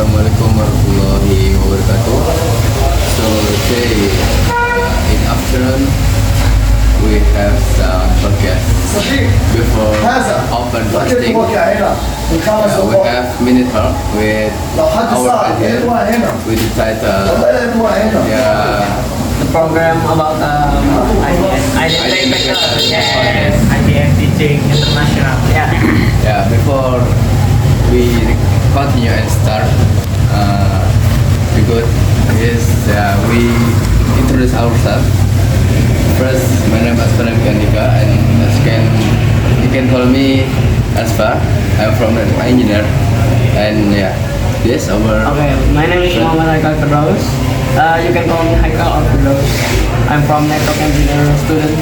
Assalamualaikum warahmatullahi wabarakatuh. So today in afternoon we have some podcast before open fasting. We have minute talk with our president with the title The program about IDF teaching international. Before we continue and start, because we introduce ourselves. First, my name is Asfa Andika, and you can call me Asfa. I'm from network engineer, and this our. Okay, my name is Muhammad Haikal Firdaus. You can call me Haikal or Firdaus. I'm from network engineer student.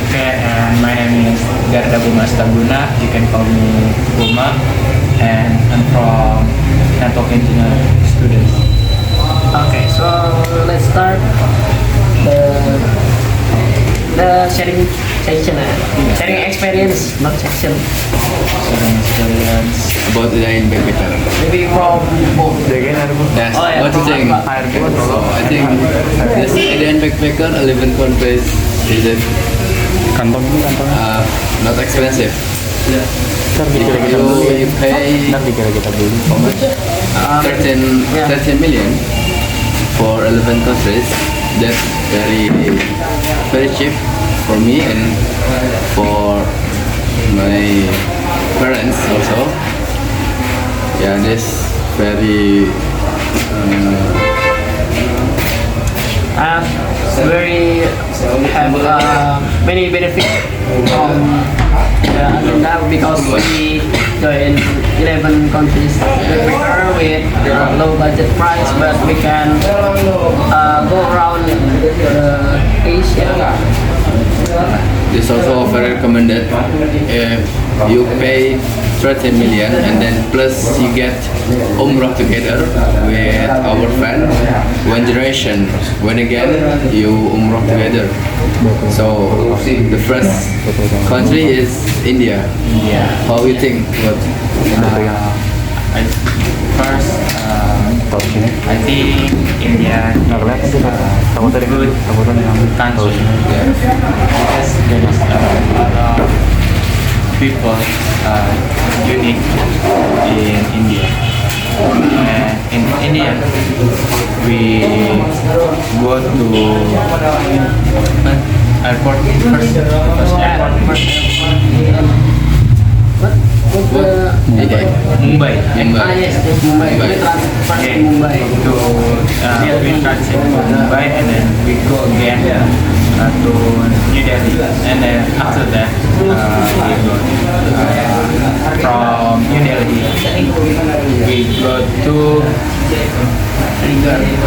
Okay, and my name is Garda Buma Staguna. You can call me Buma, and I'm from network engineer student. Okay, so let's start the sharing section. Sharing experience, not section. Sharing experience. About the backpacker. Maybe from both. Yes. Oh, yeah, What do you think? from So I think this Indian backpacker 11 countries is it not expensive. You pay how much? 13 million for 11 countries. That's very cheap for me and for my parents also. Yeah, this very very have many benefits from the agenda because we join 11 countries together with low budget price, but we can go around Asia. This also very recommended. If you pay 30 million and then plus you get umrah together with our friend, one generation, when again you umrah together. So the first country is India. How you think? What? I think India is a good country because there is a lot of people unique in India. And in India, we go to airport Mumbai. Yes, Mumbai. We transfer to Mumbai. We transit to Mumbai and then we go again to New Delhi. And then after that, we go from New Delhi. We go to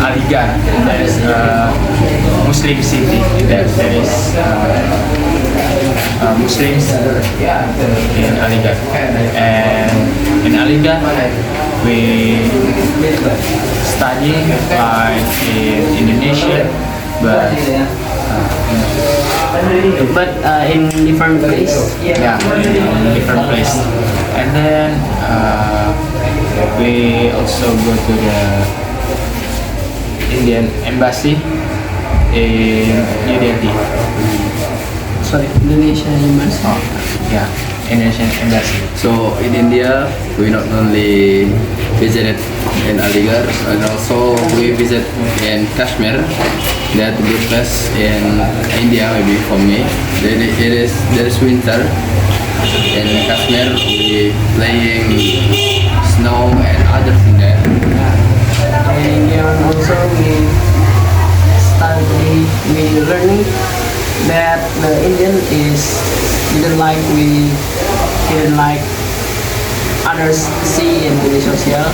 Aligarh. That is Muslim city. There is Muslims in Aligarh, and in Aligarh we study like in Indonesia, but in different place. in different place. And then we also go to the Indian embassy in New Delhi. Sorry, Indonesia Embassy. Indonesian embassy. So in India, we not only visited in Aligarh, and also we visit in Kashmir. That good place in India, maybe for me. There is winter in Kashmir. We playing snow and other things there. In India also we learning that the Indian didn't like others see in the social.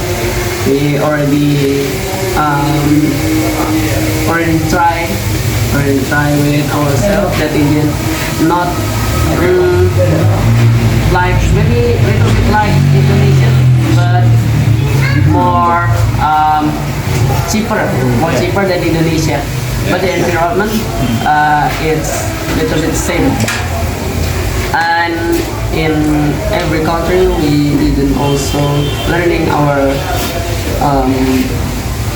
We already try with ourselves that Indian not like maybe a little bit like Indonesian, but more cheaper than Indonesia. But the environment it's little bit same. And in every country we didn't also learning um,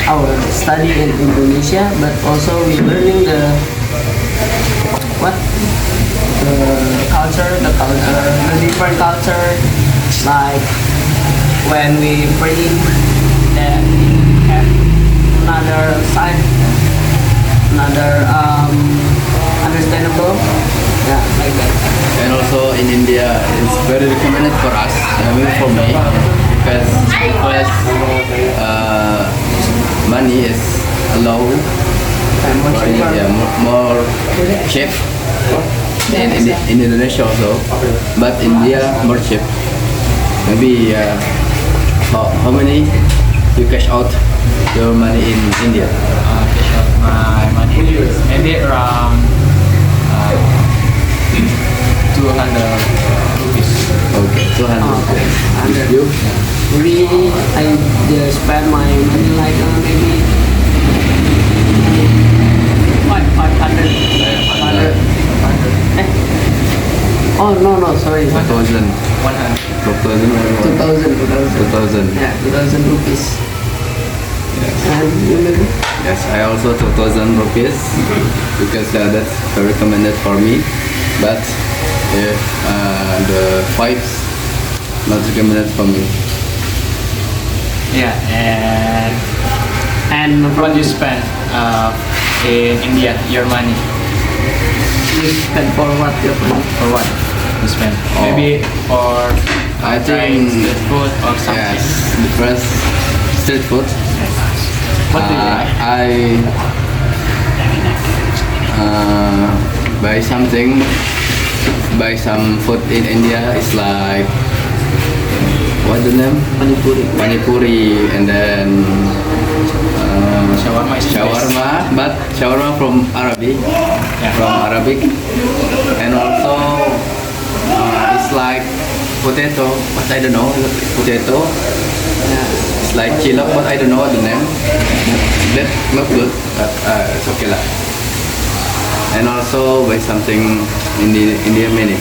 our study in Indonesia, but also we learning what the different culture, like when we bring that have another side, another understandable, yeah, like that. And also in India, it's very recommended for us, I mean for me, because first money is low, yeah, more cheap in Indonesia also, but India more cheap. Maybe how many you cash out your money in India? Cash out my money maybe around 200 rupees. Okay, 200. You? Really, I just spend my money like maybe 500. 500. Oh no, sorry. 1,000. 100. 2,000. Yeah, 2,000 rupees. And you maybe? Yes, I also 2,000 rupees because that's very recommended for me. But if the fives not recommended for me. Yeah, and what you spend in India, your money, You spend for what your money? for what you spend? Oh. Maybe for I drinks, think the food or something. yes, the first street food. What do you like? I buy something, buy some food in India. It's like what the name? Panipuri, and then Shawarma is shawarma, but shawarma from Arabic, Yeah. from Arabic, and also it's like potato, but I don't know potato. It's like cilok, but I don't know the name. That not good, but it's okay lah. And also buy something in the Indian menu,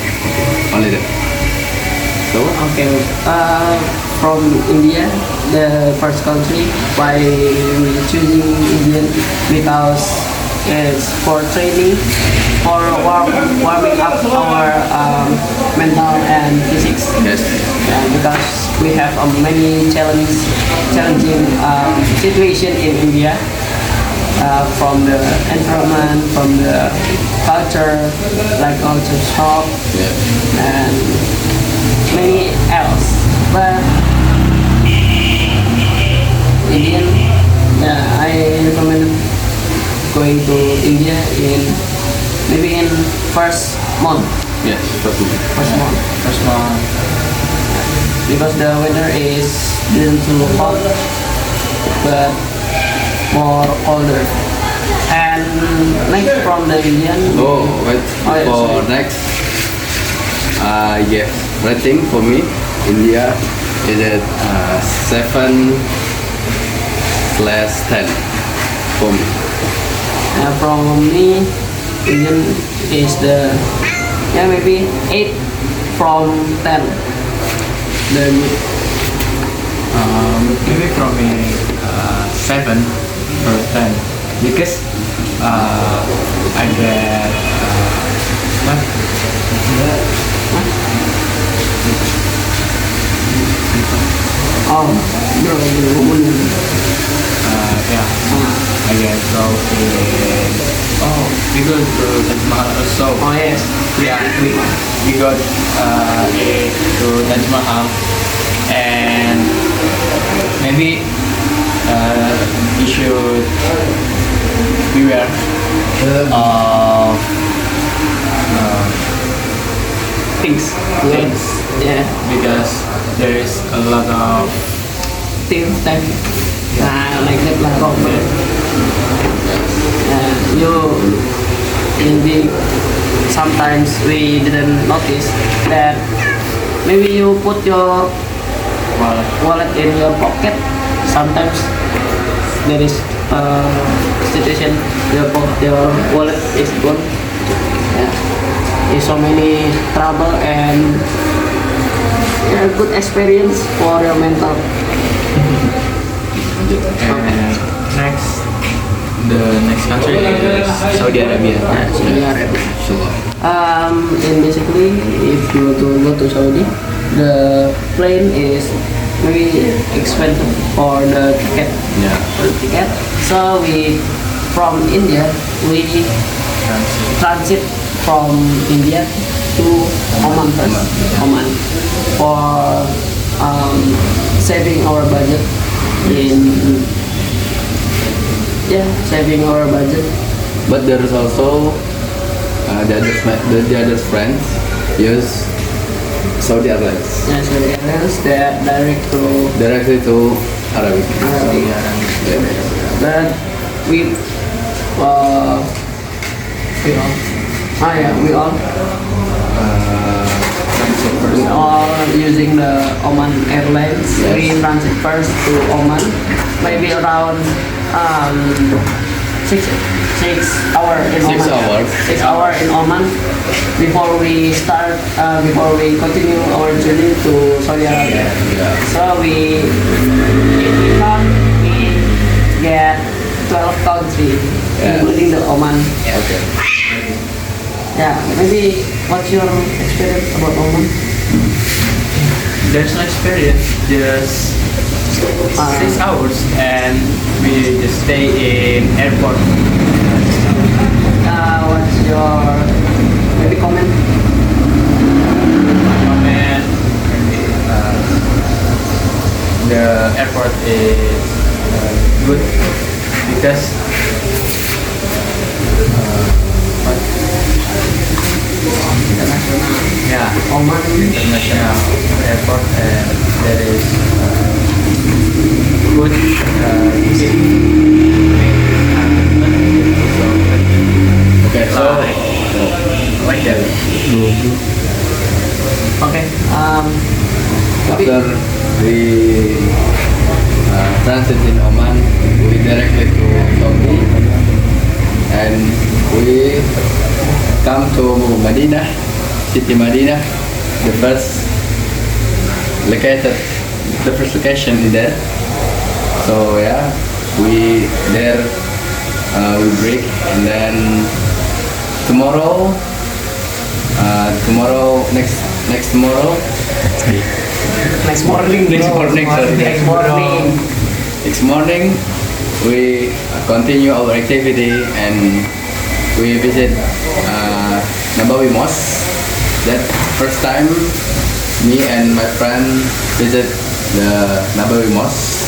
only that. So Okay. From India, the first country, why we choosing Indian, because it's for training, for warming up our mental and physics. yes, Because we have many challenging situation in India, from the environment, from the culture, like culture shock, yeah. and many else. But Indian, I recommend going to India in maybe in first month, Yes, probably. First one, because the weather is didn't too hot, but more colder. And next from the Indian, Oh, wait. Oh, yeah, For sorry. next, yes, rating for me, India is at 7/10 for me. from me, Indian is the maybe 8 from 10. The maybe from me 7 or 10 because I get what? oh, Yeah, I get go in. Oh, we go to Taj Mahal also. oh yes, Yeah, we got to Taj Mahal, and maybe you should beware of things. things Yeah, because there is a lot of things that like that like comment. You indeed sometimes we didn't notice that maybe you put your wallet in your pocket. Sometimes there is a situation your wallet is gone. Yeah. There's so many trouble and good experience for your mental. And next, the next country is Saudi Arabia. Saudi Arabia. Sure. And basically, if you want to go to Saudi, the plane is very expensive for the ticket. Yeah. For the ticket. So we from India we transit from India to Oman first. Oman for saving our budget in saving our budget. But there is also the other friends use Saudi Airlines Yeah, Saudi Airlines they directly to Arabic. But we all we all using the Oman Airlines. Yes. We transit first to Oman, maybe around 6 hours in 6 Oman. hours. 6 hours in Oman before we start, before we continue our journey to Saudi Arabia. Yeah. So if we count, we get 12 countries, Yes. including the Oman. Okay. Yeah, maybe what's your experience about Oman? There's no experience, just 6 hours, and we just stay in airport. What's your maybe comment? And the airport is good because yeah, Oman. international airport, and there is good Okay. So like that. Okay. after we transit in Oman, we directly to Saudi, and we come to Medina, city Medina, the first location in there. So yeah, we there we break, and then tomorrow next tomorrow Next morning. Next morning, sorry. Next morning. next morning we continue our activity, and we visit Nabawi Mosque. That first time me and my friend visit the Nabawi Mosque.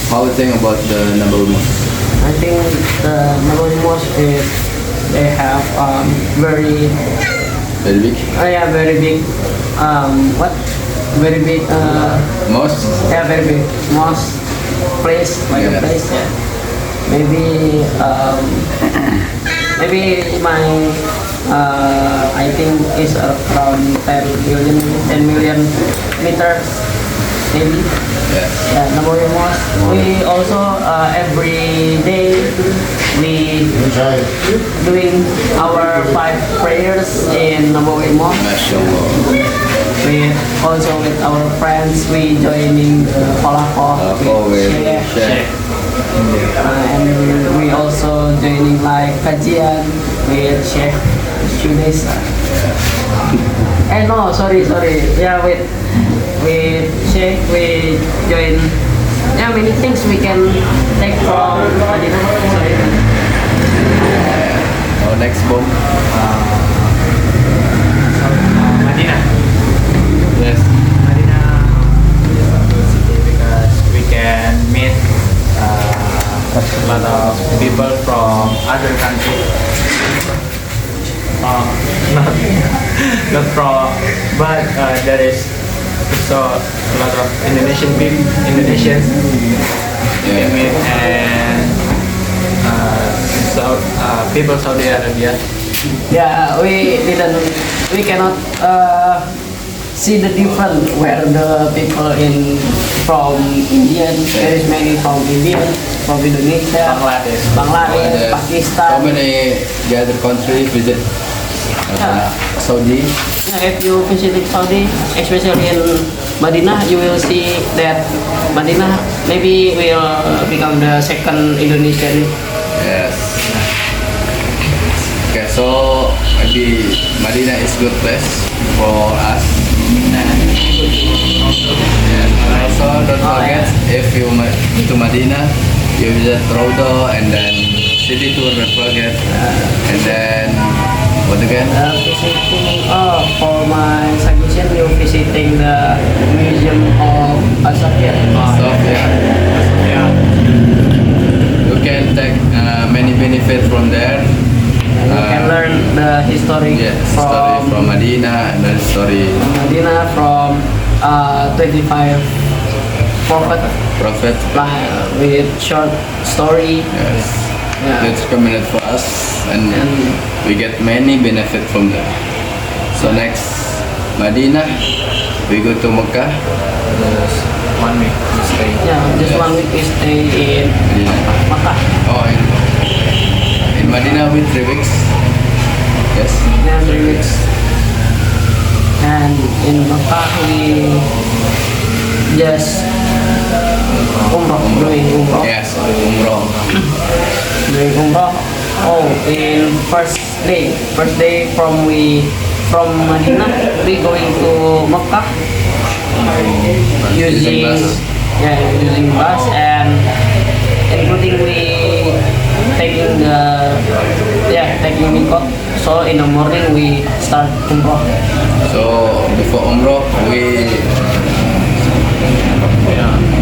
How do you think about the Nabawi Mosque? I think the Nabawi Mosque is they have very Very big very big what very big mosque. very big mosque place like a Yes. place maybe maybe my I think is around 10 million meters maybe. Yes. Yeah, Nabawi Mosque. We also every day we doing our 5 prayers in Nabawi Mosque. Mashallah. We also with our friends we joining Falafel with Sheikh. and we also joining like kajian with Sheikh Shudes. No, sorry. Yeah, with Sheikh we join. Yeah, many things we can take from Madinah. Sorry. Our next bomb. Madinah. Yes. Madinah is a good city because we can meet a lot of people from other countries. Not from, but there is also a lot of Indonesians we can meet, and people Saudi Arabia. Yeah, we cannot see the difference where the people from Indian, there is many from India, from Indonesia, Bangladesh. Bangladesh, How Pakistan. many the other countries visit? Yeah, Saudi. If you visiting Saudi, especially in Madinah, you will see that Madinah maybe will become the second Indonesian. Yes. Okay, so maybe Madinah is good place for us. And also don't forget if you to Madinah, you visit Rauda and then city tour. Don't forget. And then what again? Visiting, for my suggestion, you visiting the Museum of Asafia. So yeah, you can take many benefits from there. You can learn the history Yes, story from Madinah and then story Medina, from 25 prophet with short story. Yes. Yeah. It's recommended for us and we get many benefit from that. So next Madinah, we go to Mecca. Just 1 week to stay. Yeah, just Yes. 1 week we stay in Madinah. Makkah. Oh, in Madinah with 3 weeks. Yes. Yeah, 3 weeks. And in Makkah we just doing umrah. Yes, umroh. Doing umrah. Oh, in first day from Madinah we going to Makkah using bus. using bus, and including we taking taking mikot. So in the morning we start umrah. So before umroh we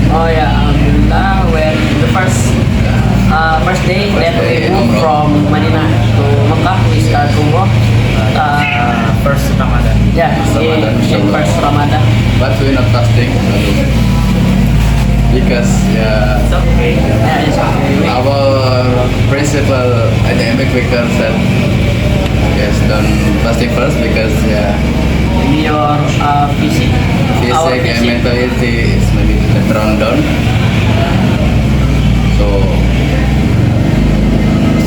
Oh yeah, alhamdulillah, when the first day that we moved from Madinah to Makkah, we start umrah. First Ramadan. Yeah, in first Ramadan. but we're not fasting because It's okay. Yeah, it's okay. our principal academic vicar said yes, don't fasting first because Your physique, our physique and physique. mentality is maybe drawn down.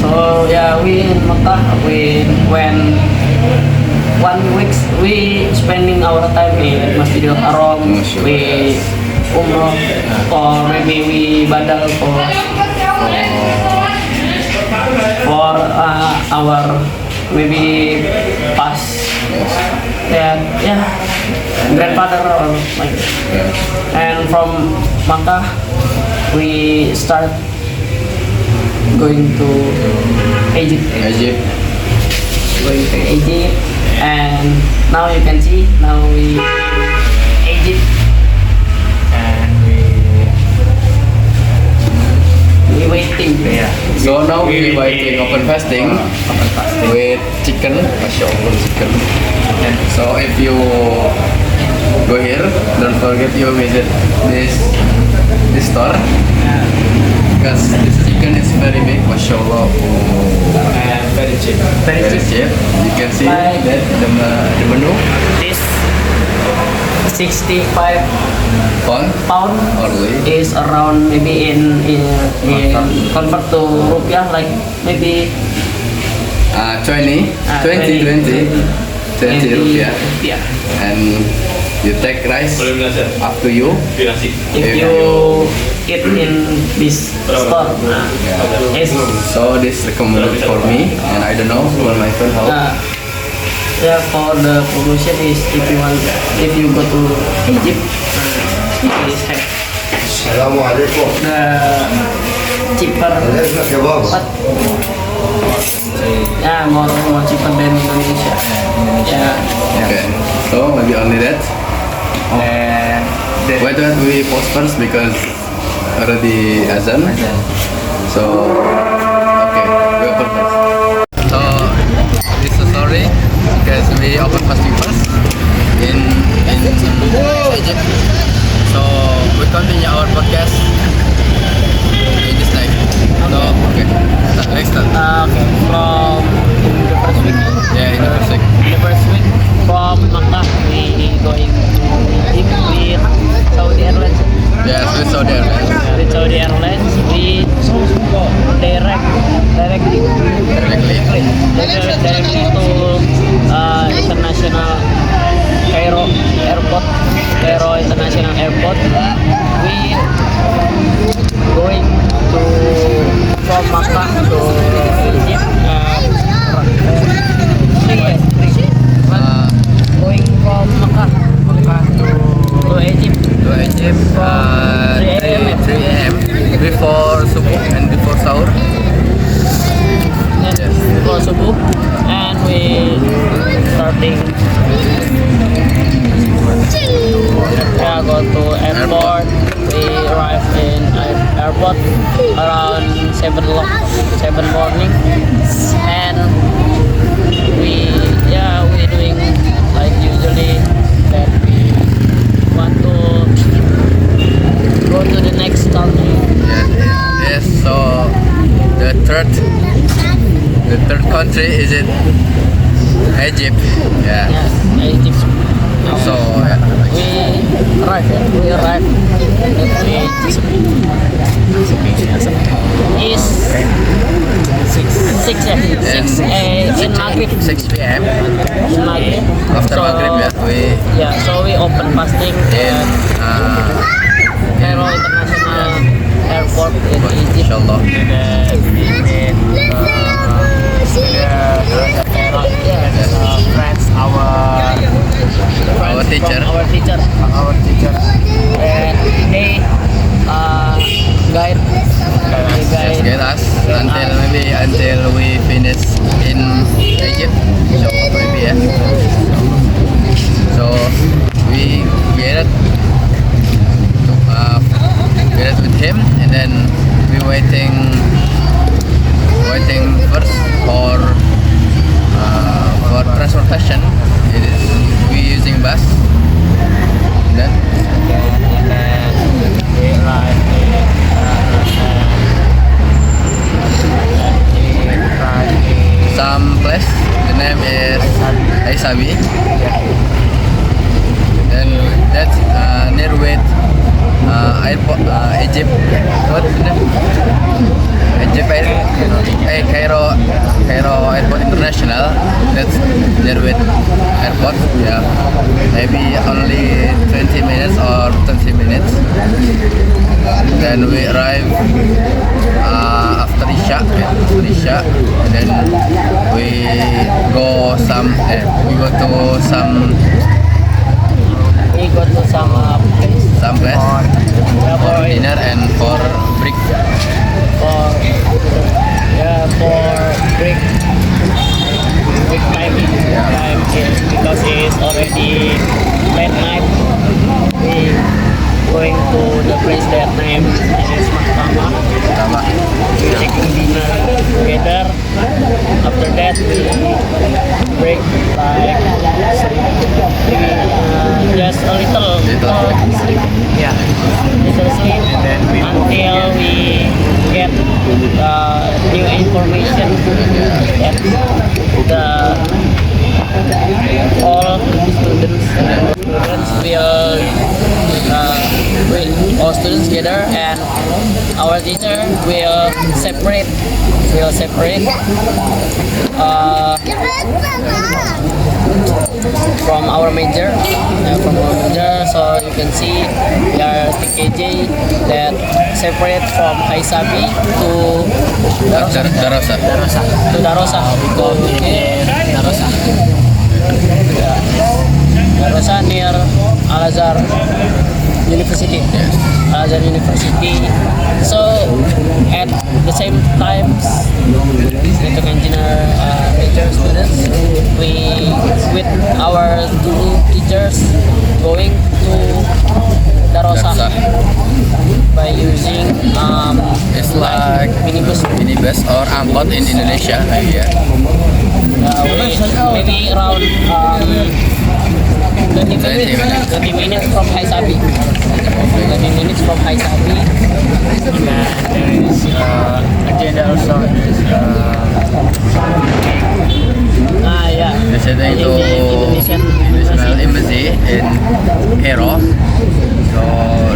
So yeah, we in Makkah, when 1 week we spending our time in Masjidil Haram, Masya we umrah, or maybe we badal for our maybe past grandfather or like. And from Makkah we start going to Egypt. Going to Egypt, and now you can see we Egypt. And We waiting. yeah. So now we waiting open fasting with chicken, Masya Allah, chicken. And so if you go here, don't forget you visit this store because this chicken is very big, Masya Allah. And very cheap. Very Very cheap. cheap. You can see Like- that the menu This 65 pound only. is around maybe in convert to rupiah like maybe 20 rupiah. Yeah. And you take rice up to you. If you eat in this store, it's So this recommended for me, and I don't know for my friend how. yeah, for the promotion is if you go to Egypt, it is have Assalamualaikum. the cheaper Lezat ya baba. but yeah, more cheaper than Indonesia. Yeah. Okay, so maybe only that. And Wait, we pause first because already azan. So okay, we open first. So this is sorry because we open fasting first in Egypt. So we continue our podcast in this night. So okay, next time. Okay, from the first week. Yeah, in the first week. The first week from Makkah we going to Egypt with Saudi Airlines. Yes, we saw there. With Saudi Airlines we directly to international Cairo airport, Cairo International Airport. We going to from Makkah to Egypt. Going from Makkah to Egypt. To Egypt, 3 a.m. before subuh and before sahur. And before subuh, and we starting go to airport. We arrive in airport around 7 o'clock, 7 morning, and we doing like usually that we want to go to the next country. Yes. So the third country is it Egypt. Yeah. Yes, Egypt. So We arrive at is 6 in Maghrib. 6 p.m. In Maghrib. After So, Maghrib, so we open fasting in at Cairo International Airport in Egypt. inshallah. And then we meet the friends, Our teacher. Our teacher. And they guide. Just get us until we finish in Egypt. So maybe So we get it with him, and then we waiting first for transportation. We using bus. And then we arrive some place. The name is Aisabi. Then that's near with airport Egypt. What the name? Egypt Cairo Airport International. That's near with airport. Yeah, maybe only 20 minutes or 30 minutes. Then we arrive after Isha, and then we go to some place for dinner and for break. For break time because it's already late night. We going to the place that name is Mahkamah. We taking dinner together. After that we break like just a little sleep. Yeah, little sleep. and then we Until we get new information that all students will all students together, and our teacher will separate from our major, so you can see we are TKJ that separate from Aisabi to Darasa. Darosa. We go to Darosa. Darosa near Al-Azhar University. Al-Azhar University. So at the same time, electrical engineer major students, we with our two teachers going to Darosa by using It's like minibus or angkot in Indonesia. maybe around 20 minutes from Aisabi. 20 minutes from Aisabi. and there is agenda also. Visiting to Indonesian Embassy in Cairo. So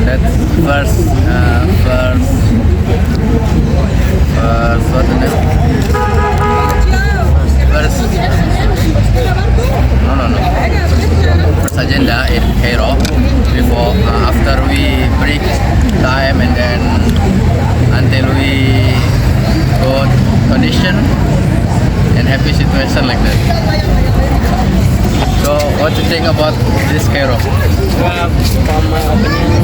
that's first think about this Cairo? From my opinion,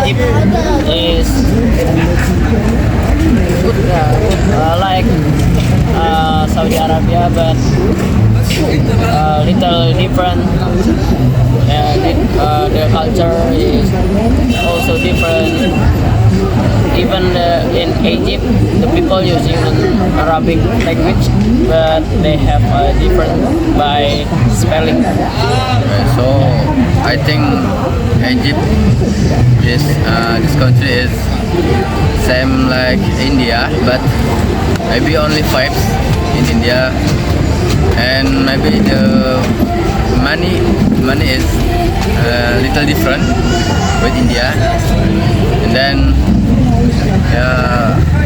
Egypt is good, like Saudi Arabia, but little different. The culture is also different. Even in Egypt, the people using an Arabic language, but they have a different by spelling. So I think Egypt is this country is same like India, but maybe only vibes in India, and maybe the money is a little different with India, and then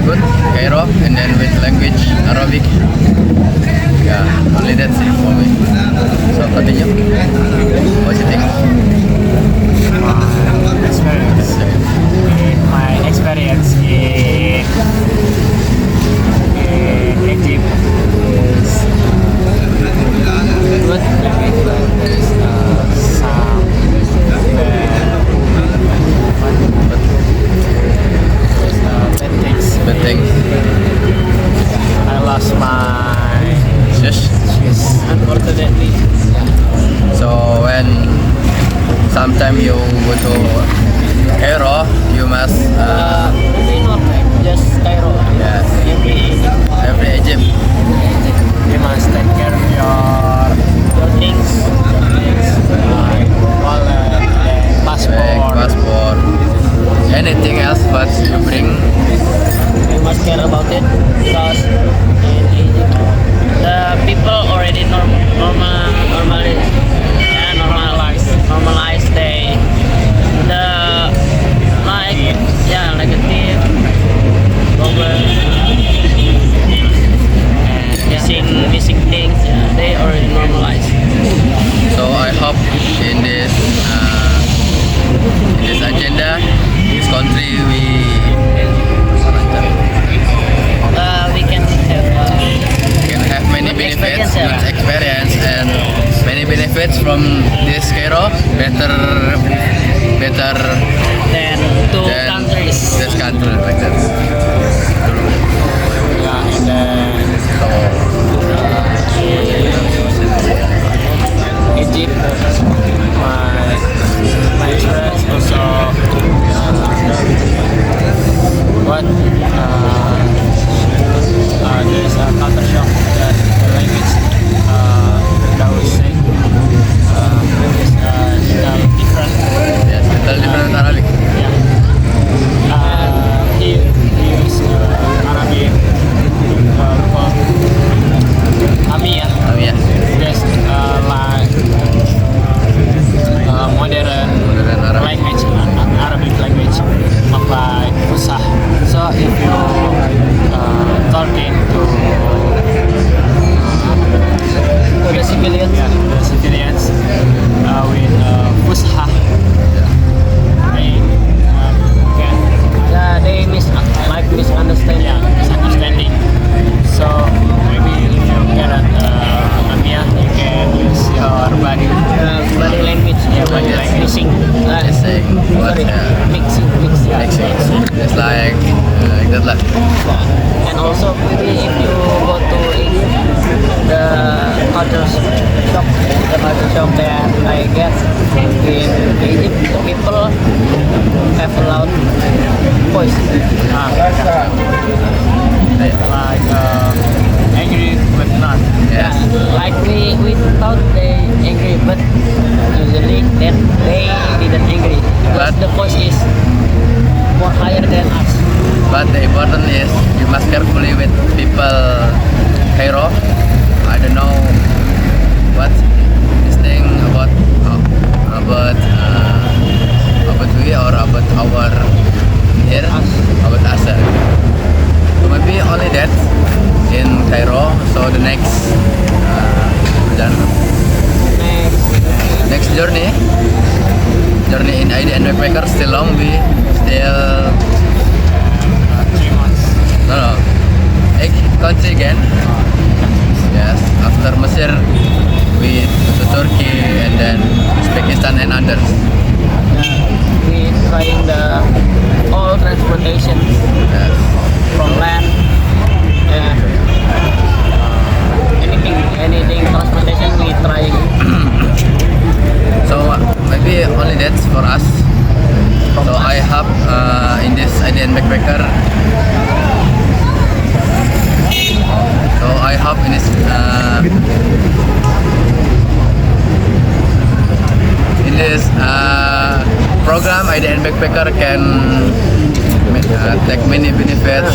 good Cairo, and then with language Arabic. Yeah, only that's it for me. So continue. What do you think? My experience in Egypt is good. There's some bad things. Bad things. I lost my Yes. shoes. Unfortunately, So when sometime you go to Cairo, you must maybe not just Cairo. yes, every Egypt. You must take care of your Things. like wallet, Bag, passport. passport, anything else but you bring. We must care about it because in Egypt the people already normalize they the like negative over missing things, they already normalize. So I hope in this agenda, this country We can have can have many Good benefits, experience, good experience, and many benefits from this Cairo. Better then two than countries. this country like that. Yeah, and then Egypt, my experience also there's a culture shock that the language that we say is little different. Yes, little different with Arabic. He use Arabic called Amia. Yeah. Just like modern Arabic. language, Arabic language, like Fusah. So if you talking to The civilians. the civilians with Fusah, they can They misunderstand. misunderstanding. So maybe if you cannot Amia, you can use your body. Body language. Body Yes. language. Mixing. Saying what? Sorry. Mixing. Mixing. It's like that lah. And also maybe if you go to Egypt, the culture shock that I guess in Egypt, the people have a loud voice. Like angry but not. Yes. Like we thought they angry, but usually then they didn't angry. Because But- the voice is more higher than us. But the important is you must carefully with people Cairo. I don't know what this thing about we or about our here about us. So maybe only that in Cairo. So the next next journey in ID and Backpacker still long. We still 3 months. no country again. Yes, after Mesir we Pakistan and others. We trying the all transportation Yes. from land. Yeah. Anything transportation we trying. So maybe only that's for us. So I hope in this Indian backpacker. So I hope in this program IDN backpacker can take many benefits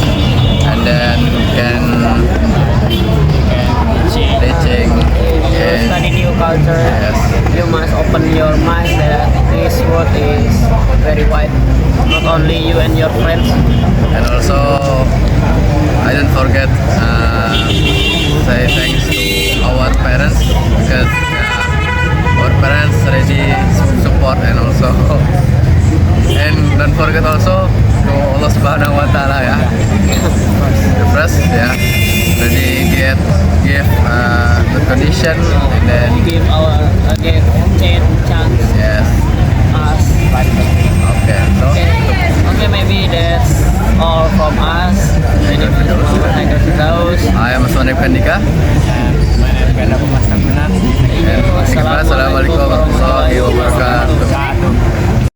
and then can teaching You and study new culture. yes. You must open your mind that this world is very wide. Not only you and your friends. And also I don't forget say thanks to our parents because our parents already support and also and don't forget also to Allah Subhanahu Wa Taala ya. The first ya, already give the condition and then Give chance yes. us. Okay, so Okay, maybe that's all from us. Thank you for those. I am Sonek Kandika. My name is Ganda Buma Astaguna. Assalamualaikum warahmatullahi wabarakatuh.